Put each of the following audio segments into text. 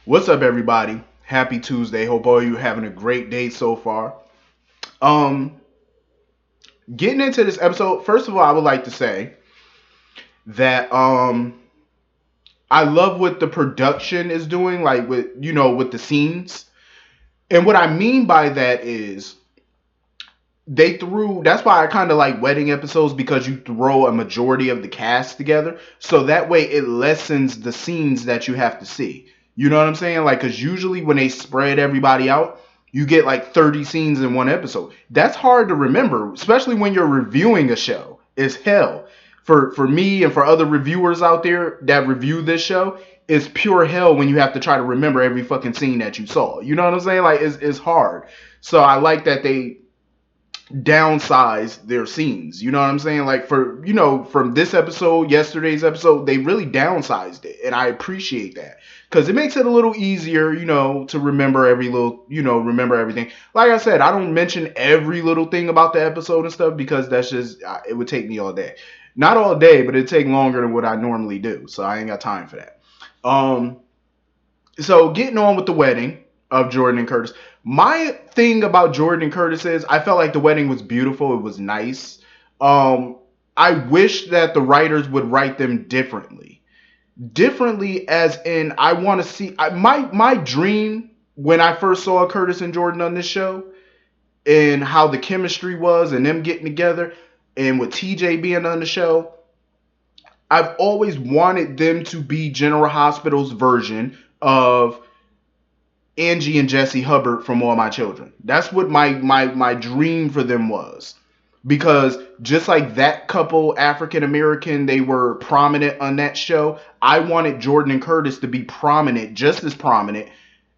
What's up, everybody? Happy Tuesday. Hope all you having a great day so far. Um, Getting into this episode, first of all, I would like to say that I love what the production is doing, like with the scenes. And what I mean by that is they threw. That's why I kind of like wedding episodes because you throw a majority of the cast together, so that way it lessens the scenes that you have to see. You know what I'm saying? Like, because usually when they spread everybody out, you get like 30 scenes in one episode. That's hard to remember, especially when you're reviewing a show. It's hell for me and for other reviewers out there that review this show. It's pure hell when you have to try to remember every fucking scene that you saw. You know what I'm saying? Like, it's hard. So I like that they downsize their scenes. You know what I'm saying? Like from this episode, yesterday's episode, they really downsized it, and I appreciate that because it makes it a little easier, to remember every little, remember everything. Like I said, I don't mention every little thing about the episode and stuff because that's just it would take me all day. Not all day, but it'd take longer than what I normally do. So I ain't got time for that. Um, so getting on with the wedding of Jordan and Curtis. My thing about Jordan and Curtis is I felt like the wedding was beautiful. It was nice. Um, I wish that the writers would write them differently. Differently, as in, I want to see my dream when I first saw Curtis and Jordan on this show and how the chemistry was and them getting together and with TJ being on the show. I've always wanted them to be General Hospital's version of Angie and Jesse Hubbard from All My Children. That's what my dream for them was. Because just like that couple African American, they were prominent on that show. I wanted Jordan and Curtis to be prominent, just as prominent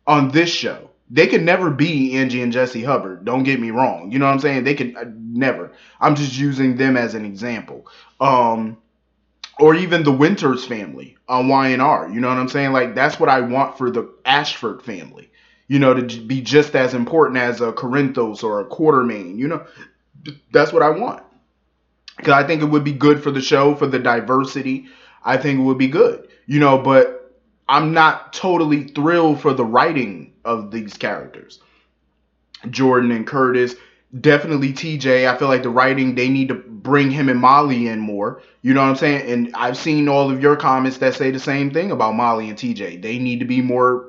on this show. They could never be Angie and Jesse Hubbard. Don't get me wrong. You know what I'm saying? They could never. I'm just using them as an example. Or even the Winters family on YNR. You know what I'm saying? Like, that's what I want for the Ashford family. To be just as important as a Corinthos or a Quartermain. That's what I want. Because I think it would be good for the show, for the diversity. I think it would be good. But I'm not totally thrilled for the writing of these characters. Jordan and Curtis, definitely TJ. I feel like the writing, they need to bring him and Molly in more. You know what I'm saying? And I've seen all of your comments that say the same thing about Molly and TJ. They need to be more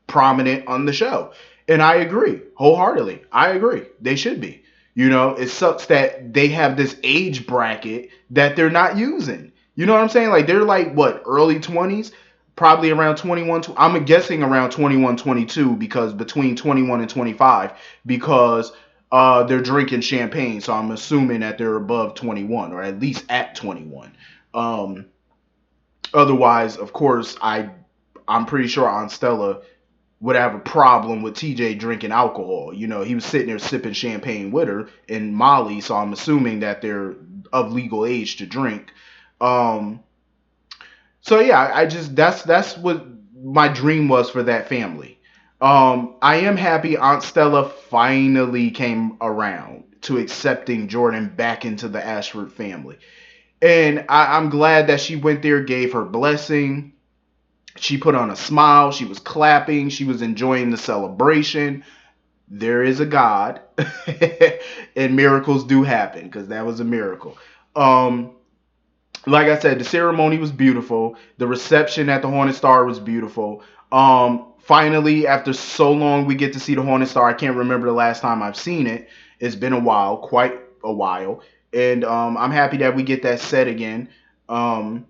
prominent on the show. And I agree wholeheartedly. I agree. They should be. It sucks that they have this age bracket that they're not using. You know what I'm saying? Like, they're like, what, early 20s? Probably around 21. I'm guessing around 21, 22 because between 21 and 25 because they're drinking champagne. So I'm assuming that they're above 21 or at least at 21. Um, Otherwise, of course, I'm pretty sure Aunt Stella would have a problem with TJ drinking alcohol. He was sitting there sipping champagne with her and Molly, so I'm assuming that they're of legal age to drink. Um, so yeah, I just that's what my dream was for that family. I am happy Aunt Stella finally came around to accepting Jordan back into the Ashford family. And I'm glad that she went there, gave her blessing. She put on a smile. She was clapping. She was enjoying the celebration. There is a God, and miracles do happen because that was a miracle. Um, like I said, the ceremony was beautiful. The reception at the Hornet Star was beautiful. Finally, after so long, we get to see the Hornet Star. I can't remember the last time I've seen it. It's been a while, quite a while, and I'm happy that we get that set again. Um,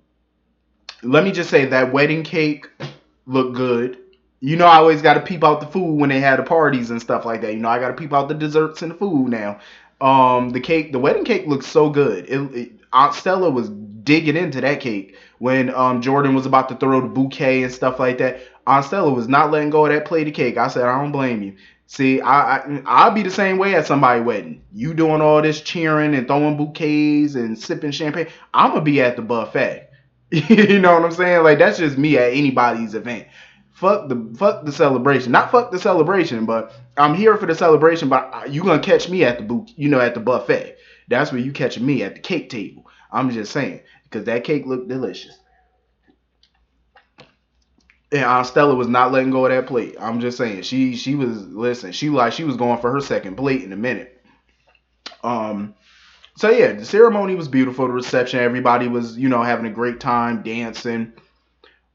Let me just say that wedding cake looked good. I always got to peep out the food when they had the parties and stuff like that. I got to peep out the desserts and the food now. The wedding cake looks so good. Aunt Stella was digging into that cake when Jordan was about to throw the bouquet and stuff like that. Aunt Stella was not letting go of that plate of cake. I said, I don't blame you. See, I'll be the same way at somebody's wedding. You doing all this cheering and throwing bouquets and sipping champagne. I'm gonna be at the buffet. You know what I'm saying? Like, that's just me at anybody's event. Fuck the celebration. Not fuck the celebration, but I'm here for the celebration. But you gonna catch me at at the buffet. That's where you catching me at the cake table. I'm just saying because that cake looked delicious. And Aunt Stella was not letting go of that plate. I'm just saying, she was listen. She was going for her second plate in a minute. Um, so yeah, the ceremony was beautiful. The reception, everybody was having a great time dancing.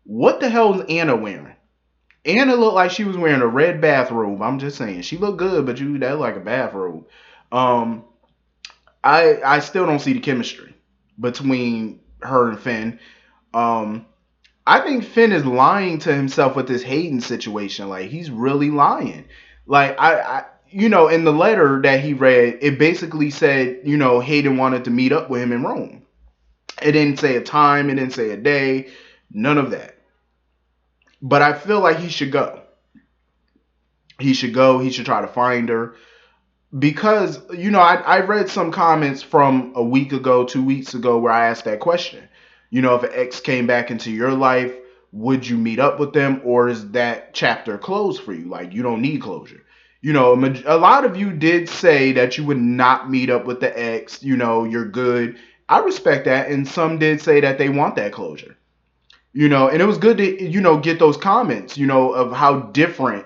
What the hell is Anna wearing? Anna looked like she was wearing a red bathrobe. I'm just saying, she looked good, but that like a bathrobe. Um, I still don't see the chemistry between her and Finn. Um, I think Finn is lying to himself with this Hayden situation. Like he's really lying. Like in the letter that he read, it basically said, Hayden wanted to meet up with him in Rome. It didn't say a time, it didn't say a day, none of that. But I feel like he should go. He should go. He should try to find her. Because, I read some comments from a week ago, 2 weeks ago, where I asked that question. If an ex came back into your life, would you meet up with them, or is that chapter closed for you? Like, you don't need closure. A lot of you did say that you would not meet up with the ex, you're good. I respect that. And some did say that they want that closure. And it was good to, get those comments, of how different,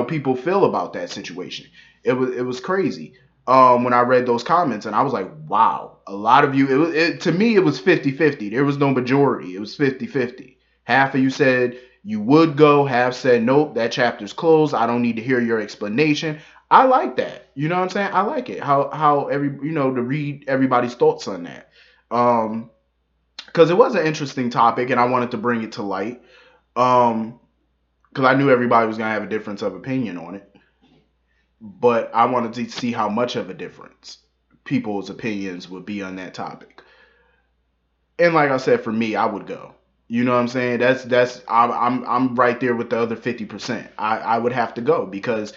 people feel about that situation. It was crazy. When I read those comments and I was like, wow, a lot of you, to me, it was 50-50. There was no majority. It was 50-50. Half of you said you would go, half said, nope, that chapter's closed. I don't need to hear your explanation. I like that. You know what I'm saying? I like it. How to read everybody's thoughts on that. Because it was an interesting topic and I wanted to bring it to light. Because I knew everybody was gonna have a difference of opinion on it, but I wanted to see how much of a difference people's opinions would be on that topic. And like I said, for me, I would go. You know what I'm saying? I'm right there with the other 50%. I would have to go because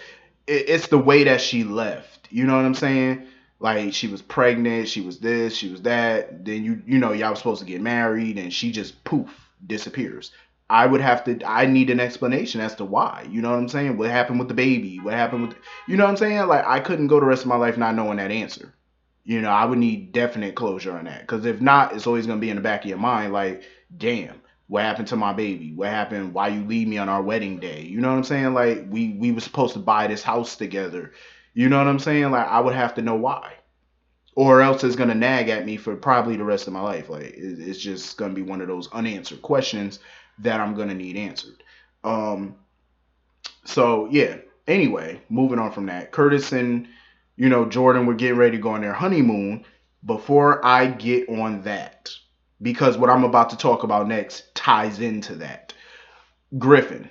it's the way that she left. You know what I'm saying? Like she was pregnant, she was this, she was that. Then y'all was supposed to get married, and she just poof disappears. I need an explanation as to why. You know what I'm saying? What happened with the baby? What happened with, you know what I'm saying? Like I couldn't go the rest of my life not knowing that answer. I would need definite closure on that. Because if not, it's always gonna be in the back of your mind, like, damn, what happened to my baby? What happened? Why you leave me on our wedding day? You know what I'm saying? Like we were supposed to buy this house together. You know what I'm saying? Like I would have to know why. Or else it's gonna nag at me for probably the rest of my life. Like it's just gonna be one of those unanswered questions that I'm gonna need answered. Um, so yeah. Anyway, moving on from that, Curtis and Jordan were getting ready to go on their honeymoon. Before I get on that, because what I'm about to talk about next ties into that. Griffin.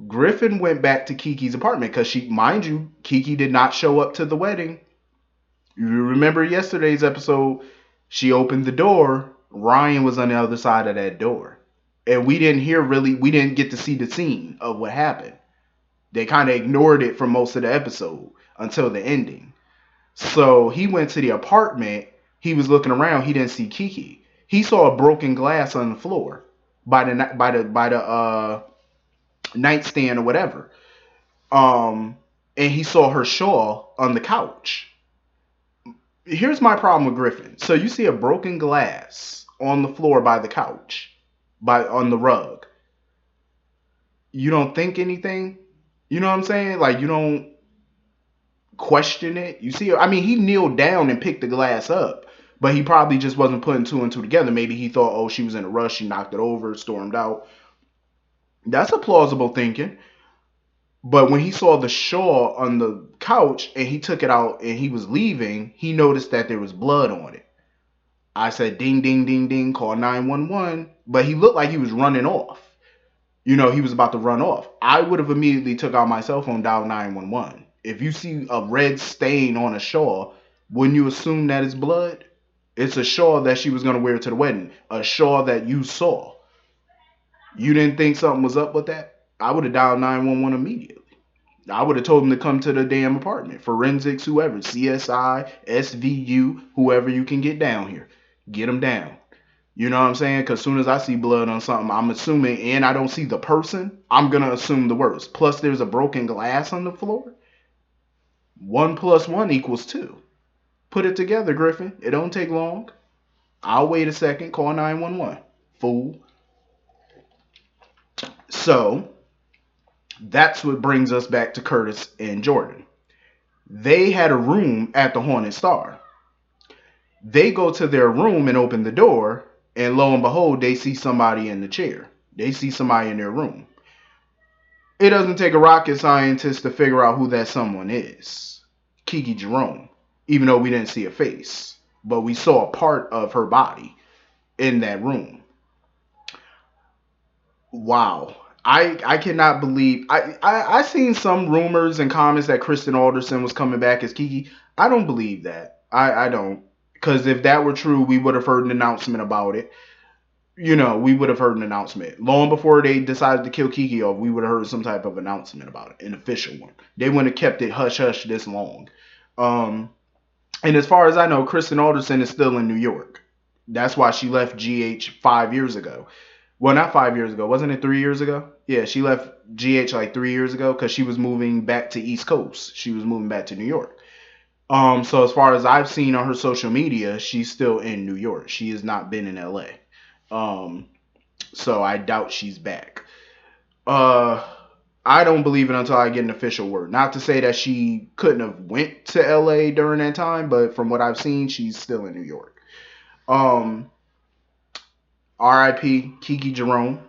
Griffin went back to Kiki's apartment because mind you, Kiki did not show up to the wedding. You remember yesterday's episode? She opened the door. Ryan was on the other side of that door. And we didn't get to see the scene of what happened. They kind of ignored it for most of the episode until the ending. So he went to the apartment. He was looking around. He didn't see Kiki. He saw a broken glass on the floor by the nightstand or whatever. And he saw her shawl on the couch. Here's my problem with Griffin. So you see a broken glass on the floor by the couch, on the rug. You don't think anything. You know what I'm saying? Like you don't question it. You see, I mean, he kneeled down and picked the glass up, but he probably just wasn't putting two and two together. Maybe he thought, oh, she was in a rush, she knocked it over, stormed out. That's a plausible thinking. But when he saw the shawl on the couch and he took it out and he was leaving, he noticed that there was blood on it. I said, ding, ding, ding, ding, call 911. But he looked like he was running off. He was about to run off. I would have immediately took out my cell phone, dialed 911. If you see a red stain on a shawl, wouldn't you assume that it's blood? It's a shawl that she was going to wear to the wedding. A shawl that you saw. You didn't think something was up with that? I would have dialed 911 immediately. I would have told him to come to the damn apartment. Forensics, whoever. CSI, SVU, whoever you can get down here. Get them down. You know what I'm saying? Because as soon as I see blood on something, I'm assuming, and I don't see the person, I'm going to assume the worst. Plus, there's a broken glass on the floor. 1 + 1 = 2. Put it together, Griffin. It don't take long. I'll wait a second. Call 911. Fool. So that's what brings us back to Curtis and Jordan. They had a room at the Haunted Star. They go to their room and open the door, and lo and behold, they see somebody in the chair. They see somebody in their room. It doesn't take a rocket scientist to figure out who that someone is. Kiki Jerome. Even though we didn't see a face, but we saw a part of her body in that room. Wow. I cannot believe I seen some rumors and comments that Kristen Alderson was coming back as Kiki. I don't believe that. I don't. Because if that were true, we would have heard an announcement about it. We would have heard an announcement. Long before they decided to kill Kiki off, we would have heard some type of announcement about it, an official one. They wouldn't have kept it hush hush this long. And as far as I know, Kristen Alderson is still in New York. That's why she left GH 5 years ago. Well, not 5 years ago. Wasn't it 3 years ago? Yeah, she left GH like 3 years ago because she was moving back to East Coast. She was moving back to New York. So as far as I've seen on her social media, she's still in New York. She has not been in LA. So I doubt she's back. I don't believe it until I get an official word. Not to say that she couldn't have went to LA during that time, but from what I've seen, she's still in New York. R.I.P. Kiki Jerome.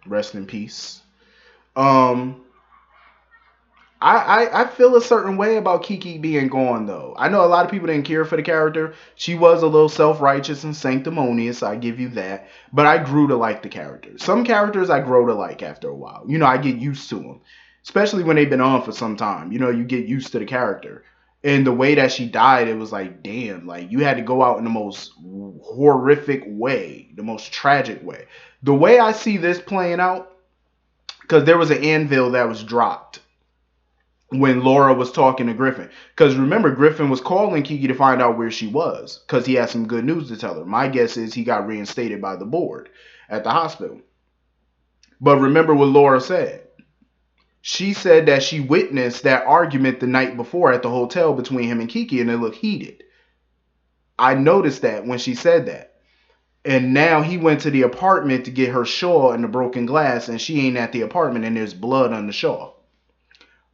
Rest in peace. I feel a certain way about Kiki being gone, though. I know a lot of people didn't care for the character. She was a little self-righteous and sanctimonious, I give you that. But I grew to like the character. Some characters I grow to like after a while. I get used to them. Especially when they've been on for some time. You get used to the character. And the way that she died, it was like, damn. Like, you had to go out in the most horrific way. The most tragic way. The way I see this playing out, because there was an anvil that was dropped when Laura was talking to Griffin. Because remember, Griffin was calling Kiki to find out where she was because he had some good news to tell her. My guess is he got reinstated by the board at the hospital. But remember what Laura said. She said that she witnessed that argument the night before at the hotel between him and Kiki, and it looked heated. I noticed that when she said that. And now he went to the apartment to get her shawl and the broken glass, and she ain't at the apartment, and there's blood on the shawl.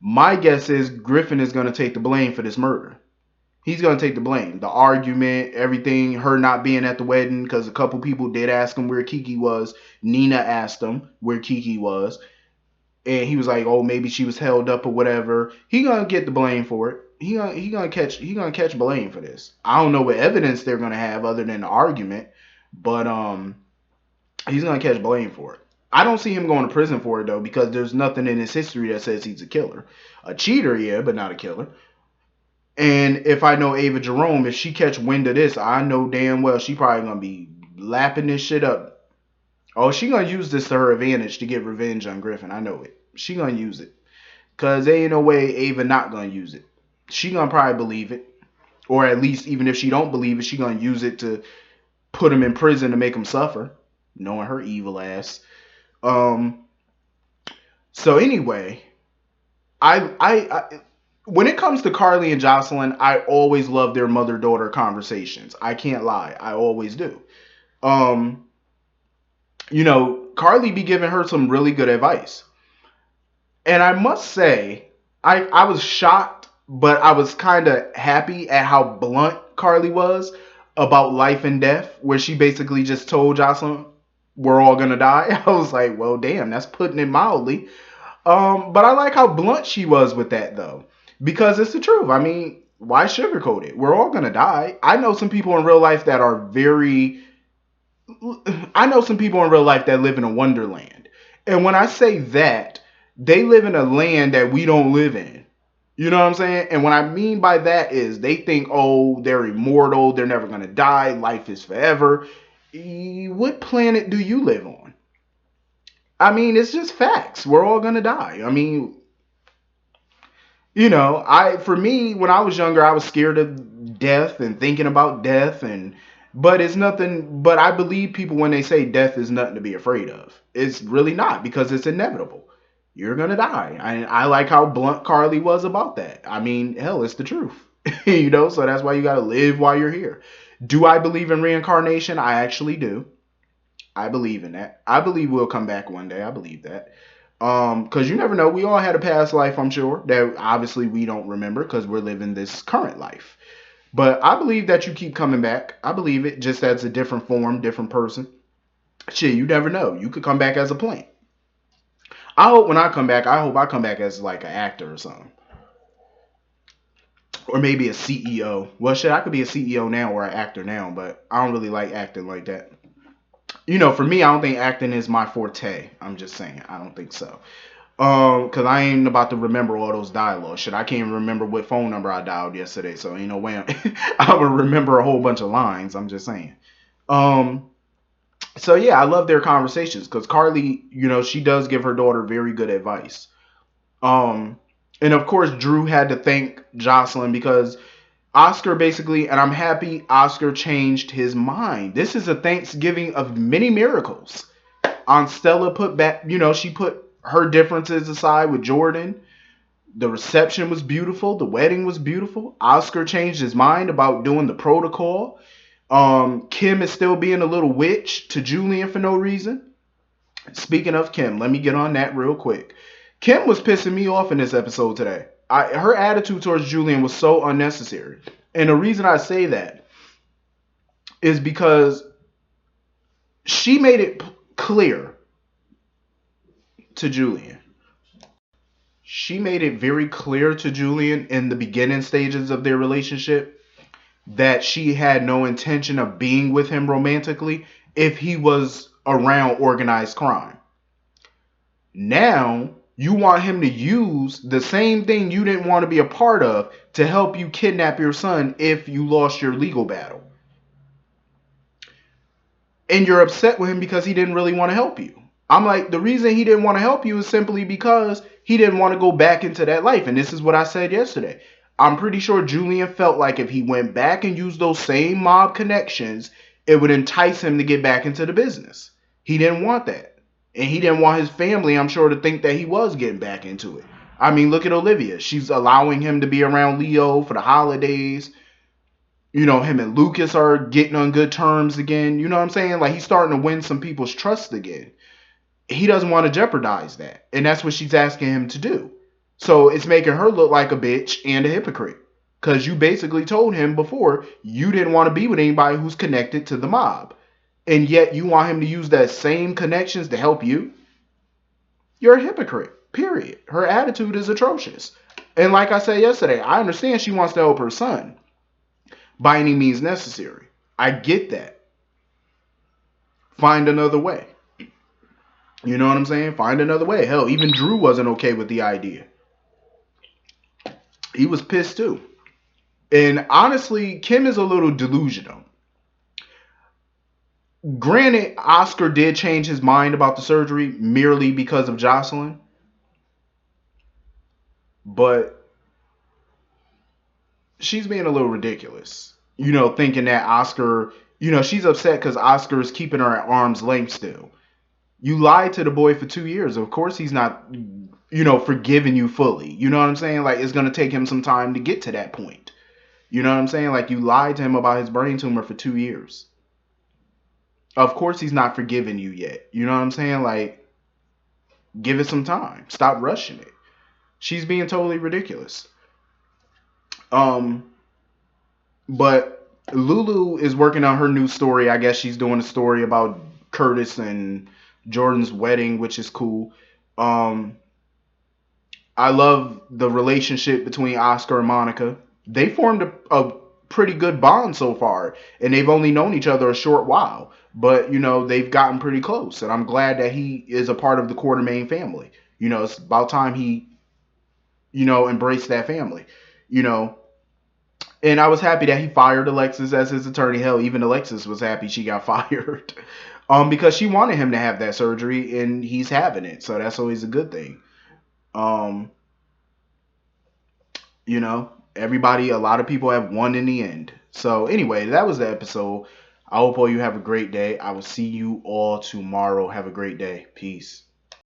My guess is Griffin is going to take the blame for this murder. He's going to take the blame. The argument, everything, her not being at the wedding, because a couple people did ask him where Kiki was. Nina asked him where Kiki was. And he was like, oh, maybe she was held up or whatever. He going to get the blame for it. He gonna catch blame for this. I don't know what evidence they're going to have other than the argument. But he's going to catch blame for it. I don't see him going to prison for it, though, because there's nothing in his history that says he's a killer. A cheater, yeah, but not a killer. And if I know Ava Jerome, if she catch wind of this, I know damn well she probably going to be lapping this shit up. Oh, she going to use this to her advantage to get revenge on Griffin. I know it. She going to use it. Because there ain't no way Ava not going to use it. She going to probably believe it. Or at least, even if she don't believe it, she going to use it to put him in prison to make him suffer. Knowing her evil ass. So anyway, I when it comes to Carly and Jocelyn, I always love their mother-daughter conversations. I can't lie. I always do. Carly be giving her some really good advice. And I must say, I was shocked, but I was kind of happy at how blunt Carly was about life and death, where she basically just told Jocelyn, we're all going to die. I was like, well, damn, that's putting it mildly. But I like how blunt she was with that, though, because it's the truth. I mean, why sugarcoat it? We're all going to die. I know some people in real life that live in a wonderland. And when I say that, they live in a land that we don't live in. You know what I'm saying? And what I mean by that is they think, oh, they're immortal. They're never going to die. Life is forever. What planet do you live on? I mean, it's just facts. We're all going to die. I mean, for me, when I was younger, I was scared of death and thinking about death. But it's nothing. But I believe people when they say death is nothing to be afraid of. It's really not, because it's inevitable. You're going to die. I like how blunt Carly was about that. I mean, hell, it's the truth. So that's why you got to live while you're here. Do I believe in reincarnation? I actually do. I believe in that. I believe we'll come back one day. I believe that. Because you never know. We all had a past life, I'm sure, that obviously we don't remember because we're living this current life. But I believe that you keep coming back. I believe it just as a different form, different person. Shit, you never know. You could come back as a plant. I hope when I come back, I hope I come back as like an actor or something. Or maybe a CEO. Well, shit, I could be a CEO now or an actor now, but I don't really like acting like that. For me, I don't think acting is my forte. I'm just saying, I don't think so. Cause I ain't about to remember all those dialogue shit. I can't even remember what phone number I dialed yesterday, so ain't no way I would remember a whole bunch of lines. I'm just saying. Um, so yeah, I love their conversations because Carly, she does give her daughter very good advice. Um, and of course, Drew had to thank Jocelyn because Oscar basically, and I'm happy Oscar changed his mind. This is a Thanksgiving of many miracles. Aunt Stella put back, she put her differences aside with Jordan. The reception was beautiful. The wedding was beautiful. Oscar changed his mind about doing the protocol. Kim is still being a little witch to Julian for no reason. Speaking of Kim, let me get on that real quick. Kim was pissing me off in this episode today. Her attitude towards Julian was so unnecessary. And the reason I say that is because she made it clear to Julian. She made it very clear to Julian in the beginning stages of their relationship that she had no intention of being with him romantically if he was around organized crime. Now, you want him to use the same thing you didn't want to be a part of to help you kidnap your son if you lost your legal battle. And you're upset with him because he didn't really want to help you. I'm like, the reason he didn't want to help you is simply because he didn't want to go back into that life. And this is what I said yesterday. I'm pretty sure Julian felt like if he went back and used those same mob connections, it would entice him to get back into the business. He didn't want that. And he didn't want his family, I'm sure, to think that he was getting back into it. I mean, look at Olivia. She's allowing him to be around Leo for the holidays. Him and Lucas are getting on good terms again. You know what I'm saying? Like, he's starting to win some people's trust again. He doesn't want to jeopardize that. And that's what she's asking him to do. So it's making her look like a bitch and a hypocrite. Because you basically told him before you didn't want to be with anybody who's connected to the mob. And yet you want him to use that same connections to help you. You're a hypocrite, period. Her attitude is atrocious. And like I said yesterday, I understand she wants to help her son by any means necessary. I get that. Find another way. You know what I'm saying? Find another way. Hell, even Drew wasn't okay with the idea. He was pissed too. And honestly, Kim is a little delusional. Granted, Oscar did change his mind about the surgery merely because of Jocelyn. But she's being a little ridiculous. Thinking that Oscar, she's upset because Oscar is keeping her at arm's length still. You lied to the boy for 2 years. Of course he's not, forgiving you fully. You know what I'm saying? Like, it's going to take him some time to get to that point. You know what I'm saying? Like, you lied to him about his brain tumor for 2 years. Of course he's not forgiving you yet. You know what I'm saying? Like, give it some time. Stop rushing it. She's being totally ridiculous. But Lulu is working on her new story. I guess she's doing a story about Curtis and Jordan's wedding, which is cool. I love the relationship between Oscar and Monica. They formed a pretty good bond so far, and they've only known each other a short while. But, they've gotten pretty close, and I'm glad that he is a part of the Quartermaine family. It's about time he, embraced that family, And I was happy that he fired Alexis as his attorney. Hell, even Alexis was happy she got fired. Because she wanted him to have that surgery, and he's having it. So that's always a good thing. A lot of people have won in the end. So anyway, that was the episode. I hope all you have a great day. I will see you all tomorrow. Have a great day. Peace.